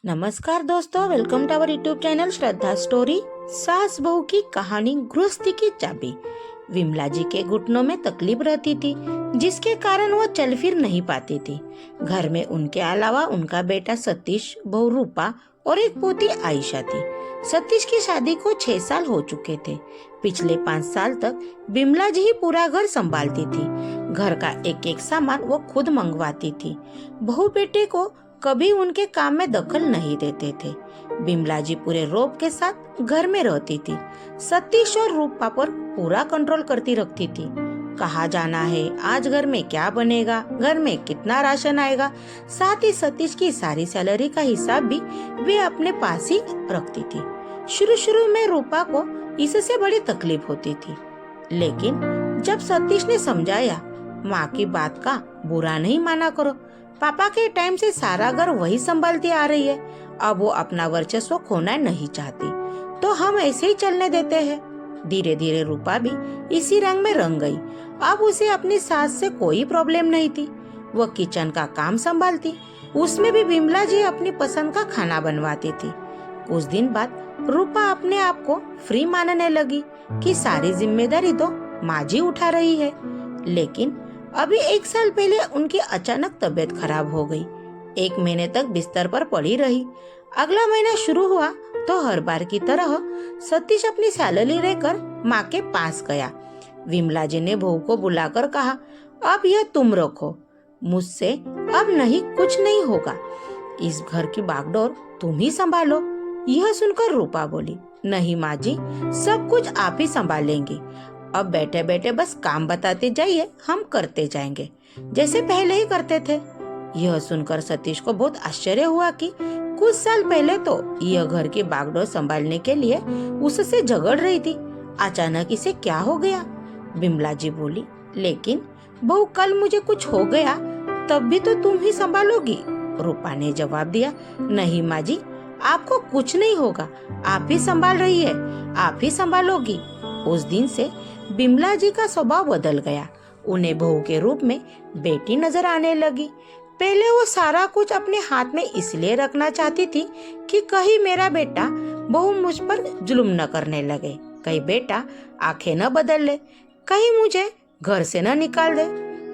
नमस्कार दोस्तों, welcome to our YouTube channel Shraddha story. सास बहू की कहानी, गृहस्थी की चाबी। विमला जी के घुटनों में तकलीफ रहती थी, जिसके कारण वो चल फिर नहीं पाती थी। घर में उनके अलावा उनका बेटा सतीश, बहू रूपा और एक पोती आयशा थी। सतीश की शादी को 6 साल हो चुके थे। पिछले 5 साल तक विमला जी ही पूरा घर संभालती थी। घर का एक एक सामान वो खुद मंगवाती थी। बहू बेटे को कभी उनके काम में दखल नहीं देते थे। बिमला जी पूरे रौब के साथ घर में रहती थी। सतीश और रूपा पर पूरा कंट्रोल करती रखती थी। कहाँ जाना है, आज घर में क्या बनेगा, घर में कितना राशन आएगा, साथ ही सतीश की सारी सैलरी का हिसाब भी वे अपने पास ही रखती थी। शुरू शुरू में रूपा को इससे बड़ी तकलीफ होती थी, लेकिन जब सतीश ने समझाया, माँ की बात का बुरा नहीं माना करो, पापा के टाइम से सारा घर वही संभालती आ रही है, अब वो अपना वर्चस्व खोना नहीं चाहती, तो हम ऐसे ही चलने देते हैं। धीरे धीरे रूपा भी इसी रंग में रंग गई। अब उसे अपनी सास से कोई प्रॉब्लम नहीं थी। वो किचन का काम संभालती, उसमें भी विमला जी अपनी पसंद का खाना बनवाती थी। कुछ दिन बाद रूपा अपने आप को फ्री मानने लगी कि सारी जिम्मेदारी तो माँ जी उठा रही है। लेकिन अभी 1 साल पहले उनकी अचानक तबीयत खराब हो गई। 1 महीने तक बिस्तर पर पड़ी रही। अगला महीना शुरू हुआ तो हर बार की तरह सतीश अपनी सैलरी लेकर माँ के पास गया। विमला जी ने बहू को बुलाकर कहा, अब यह तुम रखो, मुझसे अब नहीं कुछ नहीं होगा, इस घर की बागडोर तुम ही संभालो। यह सुनकर रूपा बोली, नहीं माँ जी, सब कुछ आप ही संभालेंगी। अब बैठे बैठे बस काम बताते जाइए, हम करते जाएंगे जैसे पहले ही करते थे। यह सुनकर सतीश को बहुत आश्चर्य हुआ कि कुछ साल पहले तो यह घर की बागडोर संभालने के लिए उससे झगड़ रही थी, अचानक इसे क्या हो गया। बिमला जी बोली, लेकिन बहू कल मुझे कुछ हो गया तब भी तो तुम ही संभालोगी। रूपा ने जवाब दिया, नहीं माँ जी, आपको कुछ नहीं होगा, आप ही संभाल रही है, आप ही संभालोगी। उस दिन से बिमला जी का स्वभाव बदल गया। उन्हें बहू के रूप में बेटी नजर आने लगी। पहले वो सारा कुछ अपने हाथ में इसलिए रखना चाहती थी कि कहीं मेरा बेटा बहू मुझ पर जुल्म न करने लगे, कहीं बेटा आंखें न बदल ले, कहीं मुझे घर से न निकाल दे।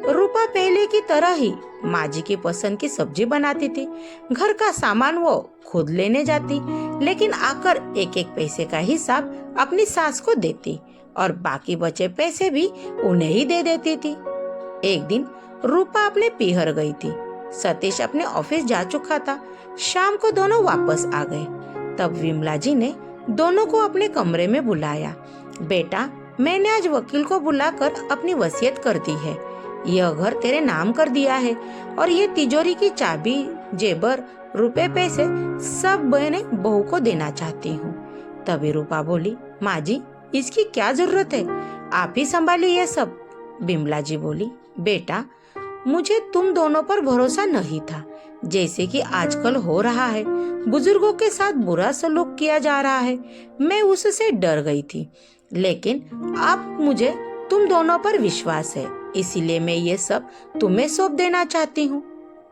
रूपा पहले की तरह ही माँ जी की पसंद की सब्जी बनाती थी। घर का सामान वो खुद लेने जाती, लेकिन आकर एक एक पैसे का हिसाब अपनी सास को देती और बाकी बचे पैसे भी उन्हें ही दे देती थी। एक दिन रूपा अपने पीहर गई थी। सतीश अपने ऑफिस जा चुका था। शाम को दोनों वापस आ गए। तब विमला जी ने दोनों को अपने कमरे में बुलाया। बेटा, मैंने आज वकील को बुलाकर अपनी वसीयत कर दी है। यह घर तेरे नाम कर दिया है और ये तिजोरी की चाबी, जेबर, रुपए, पैसे सब मैंने बहू को देना चाहती हूँ। तभी रूपा बोली, माँ जी, इसकी क्या जरूरत है, आप ही संभालिए ये सब। बिमला जी बोली, बेटा, मुझे तुम दोनों पर भरोसा नहीं था, जैसे कि आजकल हो रहा है, बुजुर्गों के साथ बुरा सलूक किया जा रहा है, मैं उससे डर गई थी, लेकिन अब मुझे तुम दोनों पर विश्वास है, इसीलिए मैं ये सब तुम्हें सौंप देना चाहती हूँ।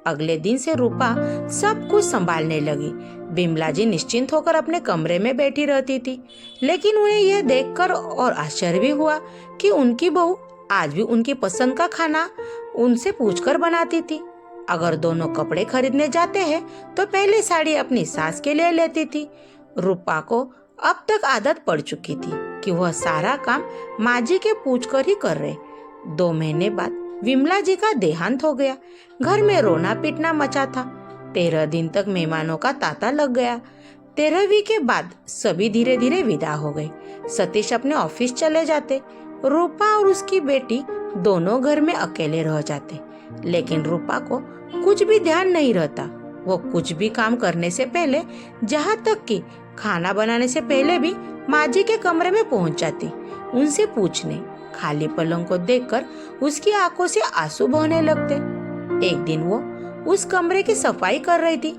अगले दिन से रूपा सब कुछ संभालने लगी। बिमला जी निश्चिंत होकर अपने कमरे में बैठी रहती थी, लेकिन उन्हें यह देखकर और आश्चर्य भी हुआ कि उनकी बहू आज भी उनकी पसंद का खाना उनसे पूछकर बनाती थी। अगर दोनों कपड़े खरीदने जाते हैं तो पहली साड़ी अपनी सास के लिए लेती थी। रूपा को अब तक आदत पड़ चुकी थी कि वह सारा काम माँ जी के पूछकर ही कर रहे। 2 महीने बाद विमला जी का देहांत हो गया। घर में रोना पीटना मचा था। 13 दिन तक मेहमानों का तांता लग गया। 13वीं के बाद सभी धीरे धीरे विदा हो गए। सतीश अपने ऑफिस चले जाते। रूपा और उसकी बेटी दोनों घर में अकेले रह जाते, लेकिन रूपा को कुछ भी ध्यान नहीं रहता। वो कुछ भी काम करने से पहले, जहाँ तक कि खाना बनाने से पहले भी माँ जी के कमरे में पहुँच जाती, उनसे पूछने। खाली पलंग को देखकर उसकी आंखों से आंसू बहने लगते। एक दिन वो उस कमरे की सफाई कर रही थी,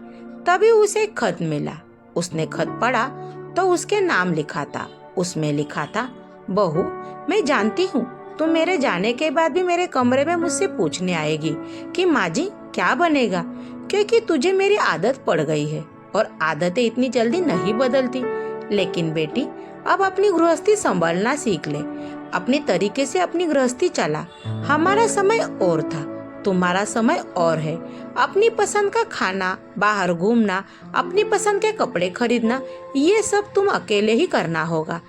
तभी उसे एक खत मिला। उसने खत पढ़ा तो उसके नाम लिखा था। उसमें लिखा था, बहू, मैं जानती हूँ तुम मेरे जाने के बाद भी मेरे कमरे में मुझसे पूछने आएगी कि माँ जी क्या बनेगा, क्योंकि तुझे मेरी आदत पड़ गई है और आदतें इतनी जल्दी नहीं बदलती। लेकिन बेटी, अब अपनी गृहस्थी संभालना सीख ले। अपने तरीके से अपनी गृहस्थी चला। हमारा समय और था, तुम्हारा समय और है। अपनी पसंद का खाना, बाहर घूमना, अपनी पसंद के कपड़े खरीदना, ये सब तुम अकेले ही करना होगा।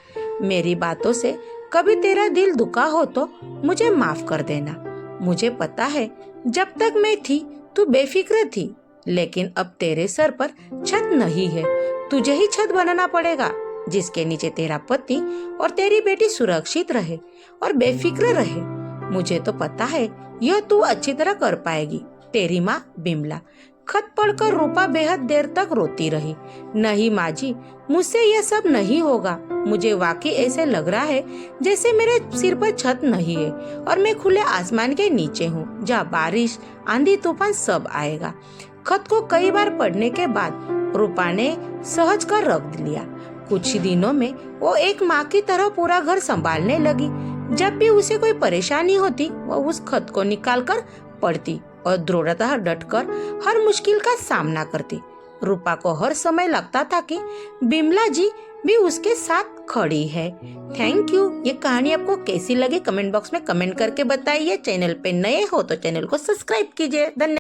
मेरी बातों से कभी तेरा दिल दुखा हो तो मुझे माफ कर देना। मुझे पता है जब तक मैं थी तू बेफिक्र थी, लेकिन अब तेरे सर पर छत नहीं है। तुझे ही छत बनाना पड़ेगा जिसके नीचे तेरा पति और तेरी बेटी सुरक्षित रहे और बेफिक्र रहे। मुझे तो पता है यह तू अच्छी तरह कर पाएगी। तेरी माँ बिमला। खत पढ़कर रूपा बेहद देर तक रोती रही। नहीं माँ जी, मुझसे यह सब नहीं होगा। मुझे वाकई ऐसे लग रहा है जैसे मेरे सिर पर छत नहीं है और मैं खुले आसमान के नीचे हूँ जहाँ बारिश, आंधी, तूफान सब आएगा। खत को कई बार पढ़ने के बाद रूपा ने सहज कर रख लिया। कुछ दिनों में वो एक माँ की तरह पूरा घर संभालने लगी। जब भी उसे कोई परेशानी होती, वो उस खत को निकालकर पढ़ती और दृढ़ता डटकर हर मुश्किल का सामना करती। रूपा को हर समय लगता था कि बिमला जी भी उसके साथ खड़ी है। Thank you. ये कहानी आपको कैसी लगी कमेंट बॉक्स में कमेंट करके बताइए। चैनल पे नए हो तो चैनल को सब्सक्राइब कीजिए। धन्यवाद।